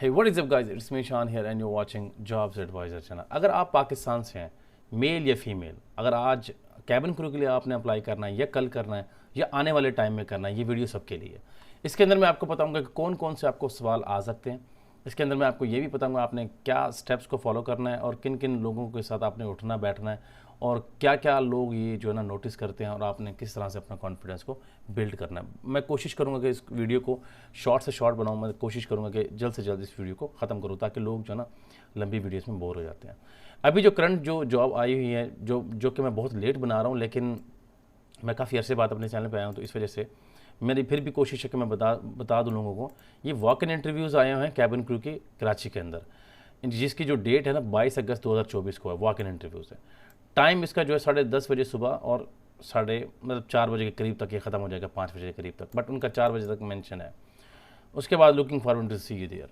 Hey, what is up guys? It's me Shan here and you're watching Jobs Advisor channel. अगर आप पाकिस्तान से हैं, mail या female, अगर आज कैबिन क्रू के लिए आपने अप्लाई करना है या कल करना है या आने वाले टाइम में करना है, ये वीडियो सबके लिए। इसके अंदर मैं आपको बताऊंगा कि कौन कौन से आपको सवाल आ सकते हैं। इसके अंदर मैं आपको ये भी बताऊंगा आपने क्या स्टेप्स को फॉलो करना है और किन किन लोगों के साथ आपने उठना बैठना है और क्या क्या लोग ये जो है ना नोटिस करते हैं और आपने किस तरह से अपना कॉन्फिडेंस को बिल्ड करना है। मैं कोशिश करूंगा कि इस वीडियो को शॉर्ट से शॉर्ट बनाऊँ। मैं कोशिश करूंगा कि जल्द से जल्द इस वीडियो को ख़त्म करूँ ताकि लोग जो है ना लंबी वीडियोस में बोर हो जाते हैं। अभी जो करंट जो जॉब आई हुई है जो कि मैं बहुत लेट बना रहा हूँ, लेकिन मैं काफ़ी अरसे बाद अपने चैनल पर आया हूँ, तो इस वजह से मेरी फिर भी कोशिश है कि मैं बता दूँ लोगों को। ये वॉक इन इंटरव्यूज़ आए हुए हैं कैबिन क्रू की कराची के अंदर, जिसकी जो डेट है ना 22 अगस्त 2024 को है। वॉक इन इंटरव्यूज़ है। टाइम इसका जो है 10:30 बजे सुबह और 4 बजे के करीब तक ये ख़त्म हो जाएगा, 5 बजे के करीब तक, बट उनका 4 बजे तक मेंशन है। उसके बाद looking forward to see you there.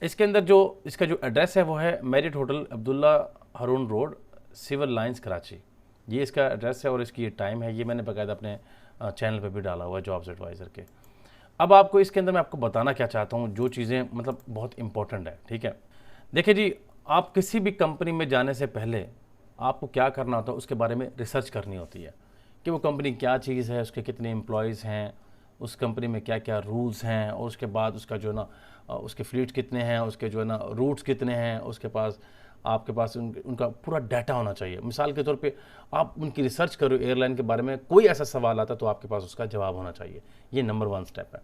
इसके अंदर जो इसका जो एड्रेस है वो है Marriott hotel Abdullah Haroon road, civil lines Karachi. ये इसका एड्रेस है और इसकी ये टाइम है। ये मैंने बाकायदा अपने चैनल पे भी डाला हुआ है जॉब्स एडवाइज़र के। अब आपको इसके अंदर मैं आपको बताना क्या चाहता हूँ, जो चीज़ें मतलब बहुत इंपॉर्टेंट है। ठीक है, देखिए जी, आप किसी भी कंपनी में जाने से पहले आपको क्या करना होता है, उसके बारे में रिसर्च करनी होती है कि वो कंपनी क्या चीज़ है, उसके कितने एम्प्लॉयज़ हैं, उस कंपनी में क्या क्या रूल्स हैं, और उसके बाद उसका जो है ना उसके फ्लीट कितने हैं, उसके जो है ना रूट्स कितने हैं, उसके पास आपके पास उनका पूरा डाटा होना चाहिए। मिसाल के तौर पे आप उनकी रिसर्च करो एयरलाइन के बारे में, कोई ऐसा सवाल आता तो आपके पास उसका जवाब होना चाहिए। ये नंबर 1 स्टेप है।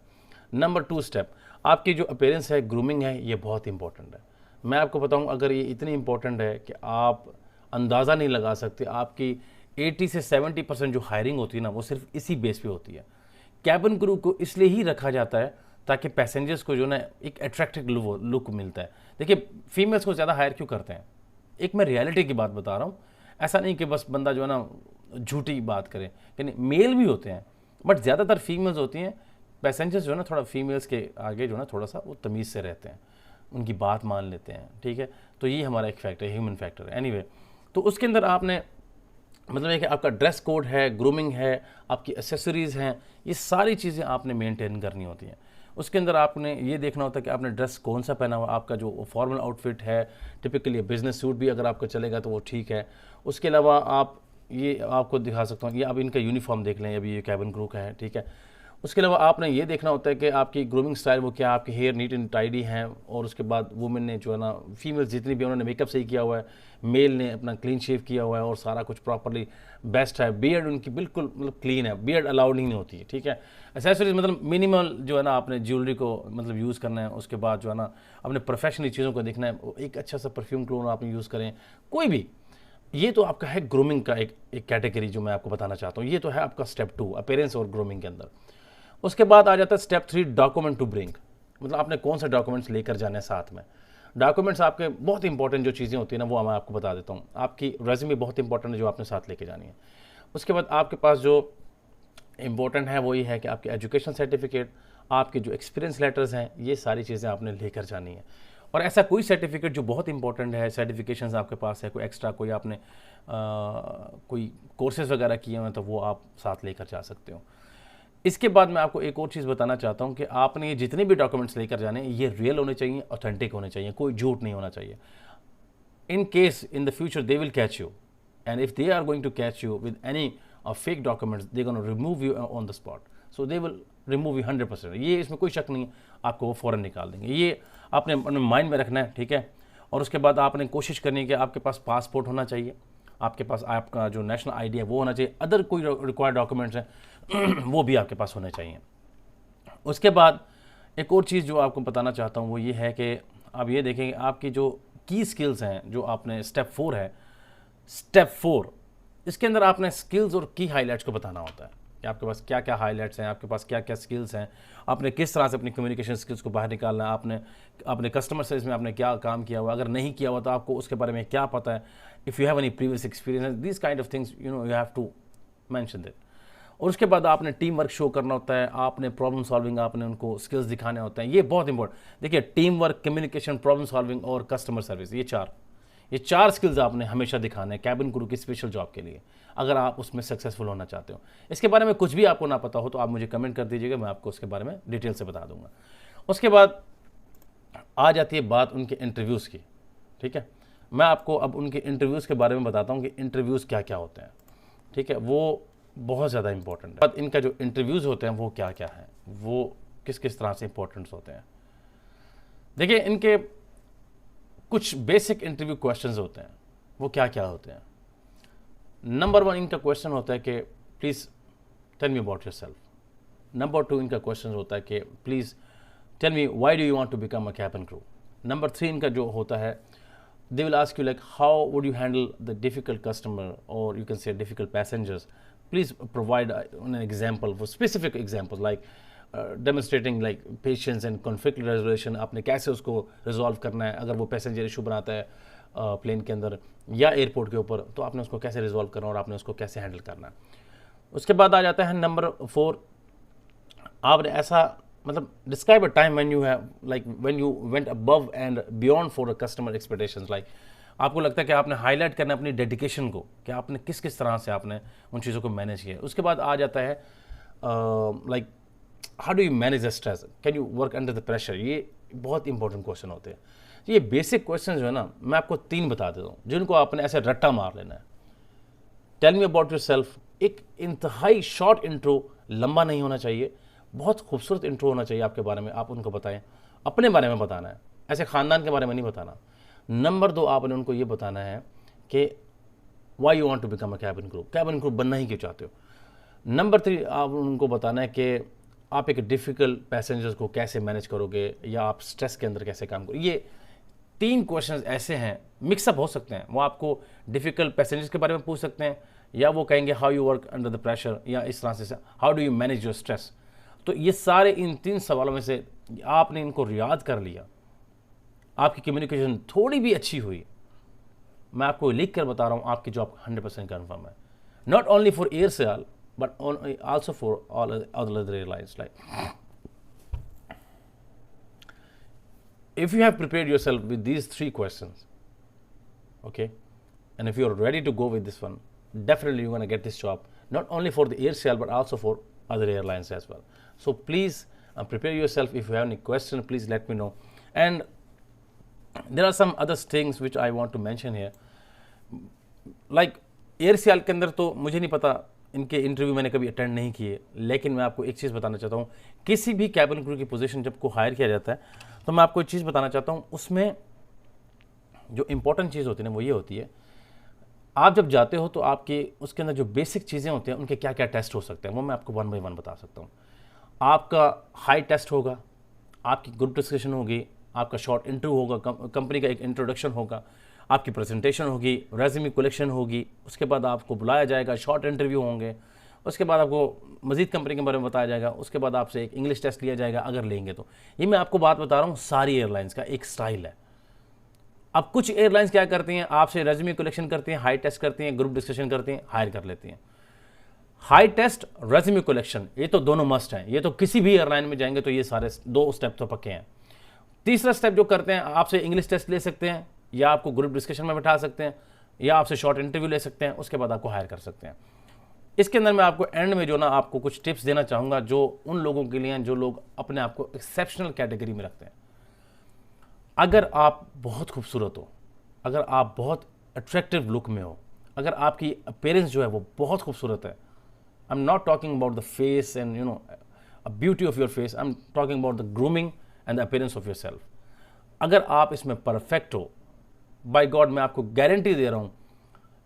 नंबर 2 स्टेप, आपकी जो अपीयरेंस है, ग्रूमिंग है, ये बहुत इंपॉर्टेंट है। मैं आपको बताऊँ, अगर ये इतनी इंपॉर्टेंट है कि आप अंदाज़ा नहीं लगा सकते। आपकी 80 से 70% जो हायरिंग होती है ना, वो सिर्फ इसी बेस पे होती है। कैबिन क्रू को इसलिए ही रखा जाता है ताकि पैसेंजर्स को जो ना एक अट्रैक्टिव लुक मिलता है। देखिए, फीमेल्स को ज़्यादा हायर क्यों करते हैं, एक मैं रियलिटी की बात बता रहा हूँ। ऐसा नहीं कि बस बंदा जो है ना झूठी बात करे, यानी मेल भी होते हैं बट ज़्यादातर फीमेल्स होती हैं। पैसेंजर्स जो है ना थोड़ा फीमेल्स के आगे जो है ना थोड़ा सा वो तमीज़ से रहते हैं, उनकी बात मान लेते हैं। ठीक है, तो ये हमारा एक फैक्टर है, ह्यूमन फैक्टर है। एनीवे, तो उसके अंदर आपने मतलब है कि आपका ड्रेस कोड है, ग्रूमिंग है, आपकी एसेसरीज़ हैं, ये सारी चीज़ें आपने मेंटेन करनी होती हैं। उसके अंदर आपने ये देखना होता है कि आपने ड्रेस कौन सा पहना हुआ, आपका जो फॉर्मल आउटफिट है, टिपिकली बिजनेस सूट भी अगर आपका चलेगा तो वो ठीक है। उसके अलावा आप ये आपको दिखा सकता हूँ, ये अब इनका यूनिफॉर्म देख लें, अभी ये कैबिन क्रू का है। ठीक है, उसके अलावा आपने ये देखना होता है कि आपकी ग्रूमिंग स्टाइल वो क्या, आपके हेयर नीट एंड टाइडी हैं, और उसके बाद वुमेन ने जो है ना, फीमेल्स जितनी भी, उन्होंने मेकअप सही किया हुआ है, मेल ने अपना क्लीन शेव किया हुआ है और सारा कुछ प्रॉपर्ली बेस्ट है। बियर्ड उनकी बिल्कुल मतलब क्लीन है, बियर्ड अलाउड ही नहीं होती है। ठीक है, एसेसरीज मतलब मिनिमल जो है ना, आपने ज्वेलरी को मतलब यूज़ करना है। उसके बाद जो है ना अपने प्रोफेशनली चीज़ों को देखना है, एक अच्छा सा परफ्यूम क्लोन आप यूज़ करें, कोई भी। ये तो आपका है ग्रूमिंग का एक कैटेगरी जो मैं आपको बताना चाहता हूँ। ये तो है आपका स्टेप 2 अपीयरेंस और ग्रूमिंग के अंदर। उसके बाद आ जाता है स्टेप 3 डॉक्यूमेंट टू ब्रिंग, मतलब आपने कौन से डॉक्यूमेंट्स लेकर जाने हैं साथ में। डॉक्यूमेंट्स आपके बहुत इंपॉर्टेंट जो चीज़ें होती हैं ना, वो मैं आपको बता देता हूँ। आपकी रेज्यूमे बहुत इंपॉर्टेंट है जो आपने साथ लेके जानी है। उसके बाद आपके पास जो इंपॉर्टेंट है वो ये है कि आपके एजुकेशन सर्टिफिकेट, आपके जो एक्सपीरियंस लेटर्स हैं, ये सारी चीज़ें आपने लेकर जानी है। और ऐसा कोई सर्टिफिकेट जो बहुत इंपॉर्टेंट है, सर्टिफिकेशंस आपके पास है, कोई एक्स्ट्रा, कोई आपने कोई कोर्सेज वगैरह किए हुए हैं, तो वो आप साथ लेकर जा सकते हो। इसके बाद मैं आपको एक और चीज़ बताना चाहता हूँ कि आपने ये जितने भी डॉक्यूमेंट्स लेकर जाने, ये रियल होने चाहिए, ऑथेंटिक होने चाहिए, कोई झूठ नहीं होना चाहिए। In case in the future they will catch you, and if they are going to catch you with any fake documents, they gonna remove you on the spot. So they will remove you 100%। ये इसमें कोई शक नहीं है, आपको वो फ़ौरन निकाल देंगे। ये आपने अपने माइंड में रखना है। ठीक है, और उसके बाद आपने कोशिश करनी है कि आपके पास पासपोर्ट होना चाहिए, आपके पास आपका जो नेशनल आईडी है वो होना चाहिए, अदर कोई रिक्वायर्ड डॉक्यूमेंट्स हैं वो भी आपके पास होने चाहिए। उसके बाद एक और चीज़ जो आपको बताना चाहता हूँ वो ये है कि आप ये देखेंगे आपकी जो की स्किल्स हैं, जो आपने स्टेप 4 है, स्टेप 4 इसके अंदर आपने स्किल्स और की हाईलाइट्स को बताना होता है कि आपके पास क्या क्या हाईलाइट्स हैं, आपके पास क्या क्या स्किल्स हैं, आपने किस तरह से अपनी कम्युनिकेशन स्किल्स को बाहर निकालना है, आपने कस्टमर सर्विस में आपने क्या काम किया हुआ, अगर नहीं किया हुआ तो आपको उसके बारे में क्या पता है, if you have any previous experience, this kind of things you have to mention that. और उसके बाद आपने टीम वर्क शो करना होता है, आपने प्रॉब्लम सॉल्विंग, आपने उनको स्किल्स दिखाने होते हैं। ये बहुत इंपॉर्टेंट, देखिए team work, communication, problem solving और कस्टमर सर्विस, ये चार स्किल्स आपने हमेशा दिखाने हैं कैबिन क्रू की स्पेशल जॉब के लिए, अगर आप उसमें सक्सेसफुल होना चाहते हो। इसके बारे में कुछ भी आपको ना पता हो तो आप मुझे कमेंट कर दीजिएगा, मैं आपको उसके बारे में डिटेल से बता दूंगा। उसके बाद आ जाती है बात उनके इंटरव्यूज़ की, ठीक है। मैं आपको अब उनके इंटरव्यूज़ के बारे में बताता हूँ कि इंटरव्यूज़ क्या क्या होते हैं, ठीक है। वो बहुत ज़्यादा इंपॉर्टेंट है। इनका जो इंटरव्यूज़ होते हैं वो क्या क्या हैं, वो किस किस तरह से इंपॉर्टेंट होते हैं। देखिए, इनके कुछ बेसिक इंटरव्यू क्वेश्चंस होते हैं, वो क्या क्या होते हैं। नंबर 1 इनका क्वेश्चन होता है कि please tell me about yourself. Number 2 इनका क्वेश्चन होता है कि please tell me why do you want to become a cabin crew. Number 3 इनका जो होता है, they will ask you like how would you handle the difficult customer, or you can say difficult passengers. Please provide an example, for specific examples like demonstrating like patience and conflict resolution. आपने कैसे उसको resolve करना है, अगर वो passenger issue बनाता है plane के अंदर या एयरपोर्ट के ऊपर, तो आपने उसको कैसे रिजॉल्व करना और आपने उसको कैसे हैंडल करना है। उसके बाद आ जाता है नंबर 4, आपने ऐसा मतलब describe a time when you have like when you went above and beyond for a customer expectations. Like आपको लगता है कि आपने हाईलाइट करना अपनी डेडिकेशन को, कि आपने किस किस तरह से आपने उन चीज़ों को मैनेज किया। उसके बाद आ जाता है like how do you manage the stress, can you work under the pressure. ये बहुत इंपॉर्टेंट क्वेश्चन होते हैं। ये बेसिक क्वेश्चन जो है ना, मैं आपको 3 बता देता हूँ जिनको आपने ऐसे रट्टा मार लेना है। टेल मी अबाउट योरसेल्फ, एक इंतहाई शॉर्ट इंट्रो, लंबा नहीं होना चाहिए, बहुत खूबसूरत इंट्रो होना चाहिए आपके बारे में। आप उनको बताएं, अपने बारे में बताना है, ऐसे ख़ानदान के बारे में नहीं बताना। नंबर 2, आपने उनको ये बताना है कि why you want to become a cabin crew बनना ही क्यों चाहते हो। नंबर 3, आप उनको बताना है कि आप एक डिफ़िकल्ट पैसेंजर्स को कैसे मैनेज करोगे, या आप स्ट्रेस के अंदर कैसे काम करोगे। ये 3 क्वेश्चन ऐसे हैं, मिक्सअप हो सकते हैं। वो आपको डिफ़िकल्ट पैसेंजर्स के बारे में पूछ सकते हैं, या वो कहेंगे how you work under the pressure, या इस तरह से how do you manage your stress. तो ये सारे इन 3 सवालों में से आपने इनको याद कर लिया, आपकी कम्युनिकेशन थोड़ी भी अच्छी हुई, मैं आपको लिख कर बता रहा हूँ, आपकी जॉब 100% कन्फर्म है। Not only for AirSial but also for all other airlines. Like, if you have prepared yourself with these 3 questions, okay, and if you are ready to go with this one, definitely you're going to get this job, not only for the AirSial but also for other airlines as well. So please prepare yourself. If you have any question, please let me know. And there are some other things which I want to mention here. Like AirSial के अंदर तो मुझे नहीं पता, इनके interview मैंने कभी attend नहीं किए, लेकिन मैं आपको एक चीज़ बताना चाहता हूँ। किसी भी कैबिन क्रू की पोजीशन जब को हायर किया जाता है, तो मैं आपको एक चीज़ बताना चाहता हूँ, उसमें जो इंपॉर्टेंट चीज़ होती है ना, वो ये होती है, आप जब जाते हो तो आपके उसके अंदर जो बेसिक चीज़ें होती हैं, उनके क्या क्या टेस्ट हो सकते हैं, वो मैं आपको 1 बाय 1 बता सकता हूँ। आपका हाई टेस्ट होगा, आपकी ग्रुप डिस्कशन होगी, आपका शॉर्ट इंटरव्यू होगा, कंपनी का एक इंट्रोडक्शन होगा, आपकी प्रेजेंटेशन होगी, रेज्यूमे कलेक्शन होगी, उसके बाद आपको बुलाया जाएगा, शॉर्ट इंटरव्यू होंगे, उसके बाद आपको मज़ीद कंपनी के बारे में बताया जाएगा, उसके बाद आपसे एक इंग्लिश टेस्ट लिया जाएगा अगर लेंगे तो। ये मैं आपको बात बता रहा हूँ, सारी एयरलाइंस का एक स्टाइल है। अब कुछ एयरलाइंस क्या करती हैं, आपसे रेज्यूमे कलेक्शन करती हैं, हाई टेस्ट करती हैं, ग्रुप डिस्कशन करती हैं, हायर कर लेती हैं। हाई टेस्ट, रेज्यूमे कलेक्शन, ये तो दोनों मस्ट हैं, ये तो किसी भी एयरलाइन में जाएंगे तो ये सारे 2 स्टेप तो पक्के हैं। तीसरा स्टेप जो करते हैं, आपसे इंग्लिश टेस्ट ले सकते हैं, या आपको ग्रुप डिस्कशन में बैठा सकते हैं, या आपसे शॉर्ट इंटरव्यू ले सकते हैं, उसके बाद आपको हायर कर सकते हैं। इसके अंदर मैं आपको एंड में जो ना आपको कुछ टिप्स देना चाहूँगा, जो उन लोगों के लिए हैं जो लोग अपने आप को एक्सेप्शनल कैटेगरी में रखते हैं। अगर आप बहुत खूबसूरत हो, अगर आप बहुत अट्रैक्टिव लुक में हो, अगर आपकी अपीयरेंस जो है वो बहुत खूबसूरत है, I am not talking about the face and you know beauty of your face, I am talking about the grooming and the appearance of your self. अगर आप इसमें परफेक्ट हो, बाय गॉड मैं आपको गारंटी दे रहा हूँ,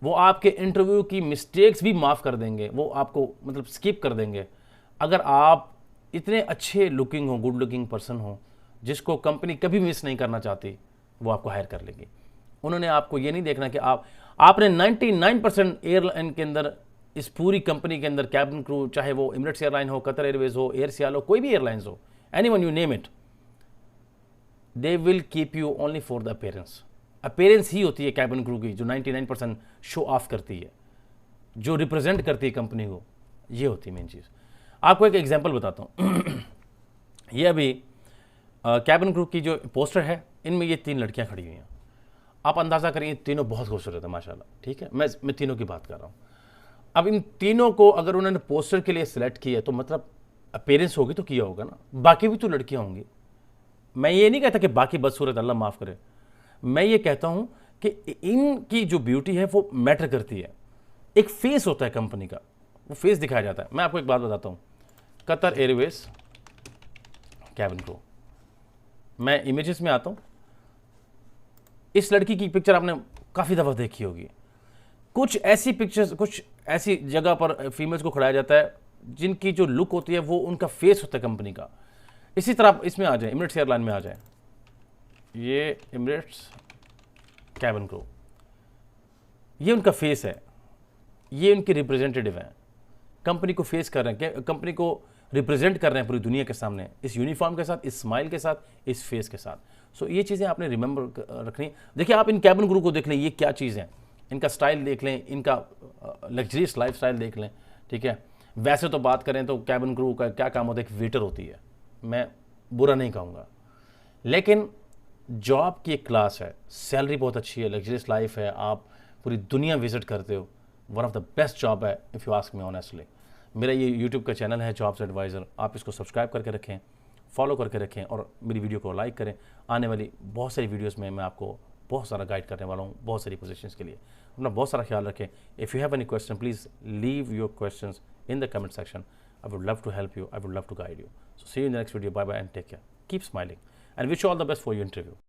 वो आपके इंटरव्यू की मिस्टेक्स भी माफ़ कर देंगे, वो आपको मतलब स्किप कर देंगे। अगर आप इतने अच्छे लुकिंग हो, गुड लुकिंग पर्सन हो, जिसको कंपनी कभी मिस नहीं करना चाहती, वो आपको हायर कर लेगी। उन्होंने आपको ये नहीं देखना कि आपने 99% एयरलाइन के अंदर, इस पूरी कंपनी के अंदर कैबिन क्रू, चाहे वो एमिरेट्स एयरलाइन हो, कतर एयरवेज हो, AirSial हो, कोई भी एयरलाइंस हो, anyone you name it, they will keep you only for the appearance. Appearance ही होती है कैबिन क्रू की, जो 99% शो ऑफ करती है, जो रिप्रेजेंट करती है कंपनी को, ये होती है मेन चीज़। आपको एक एग्जांपल बताता हूँ। ये अभी कैबिन क्रू की जो पोस्टर है, इनमें ये 3 लड़कियां खड़ी हुई हैं। आप अंदाज़ा करें, ये तीनों बहुत खूबसूरत है माशाल्लाह, ठीक है। मैं तीनों की बात कर रहा हूँ। अब इन तीनों को अगर उन्होंने पोस्टर के लिए सिलेक्ट किया, तो मतलब अपीयरेंस होगी तो किया होगा ना, बाकी भी तो लड़कियाँ होंगी। मैं ये नहीं कहता कि बाकी बदसूरत अल्लाह माफ़ करे, मैं ये कहता हूँ कि इनकी जो ब्यूटी है वो मैटर करती है। एक फेस होता है कंपनी का, वो फेस दिखाया जाता है। मैं आपको एक बात बताता हूँ, कतर एयरवेज कैबिन क्रू, मैं इमेजेस में आता हूँ। इस लड़की की पिक्चर आपने काफ़ी दफ़ा देखी होगी। कुछ ऐसी पिक्चर्स, कुछ ऐसी जगह पर फीमेल्स को खड़ाया जाता है जिनकी जो लुक होती है वो उनका फेस होता है कंपनी का। इसी तरह आप इसमें आ जाए, एमिरेट्स एयरलाइन में आ जाए, ये एमिरेट्स कैबिन क्रू, ये उनका फेस है, ये उनके रिप्रेजेंटेटिव हैं, कंपनी को फेस कर रहे हैं, कंपनी को रिप्रेजेंट कर रहे हैं पूरी दुनिया के सामने, इस यूनिफॉर्म के साथ, इस स्माइल के साथ, इस फेस के साथ। सो ये चीज़ें आपने रिमेंबर रखनी। देखिए आप इन कैबिन क्रू को देख लें, ये क्या चीज़ है, इनका स्टाइल देख लें, इनका लग्जरियस लाइफ स्टाइल देख लें, ठीक है। वैसे तो बात करें तो कैबिन क्रू का क्या काम होता है, एक वेटर होती है, मैं बुरा नहीं कहूँगा, लेकिन जॉब की एक क्लास है, सैलरी बहुत अच्छी है, लग्जरियस लाइफ है, आप पूरी दुनिया विजिट करते हो, one of the best job है if you ask me honestly. मेरा ये यूट्यूब का चैनल है जॉब्स एडवाइज़र, आप इसको सब्सक्राइब करके रखें, फॉलो करके रखें और मेरी वीडियो को लाइक करें। आने वाली बहुत सारी वीडियोस में मैं आपको बहुत सारा गाइड करने वाला हूँ, बहुत सारी पोजीशंस के लिए। अपना बहुत सारा ख्याल रखें। If you have any question please leave your questions in the comment section. I would love to help you. I would love to guide you. So see you in the next video. Bye bye and take care. Keep smiling and wish you all the best for your interview.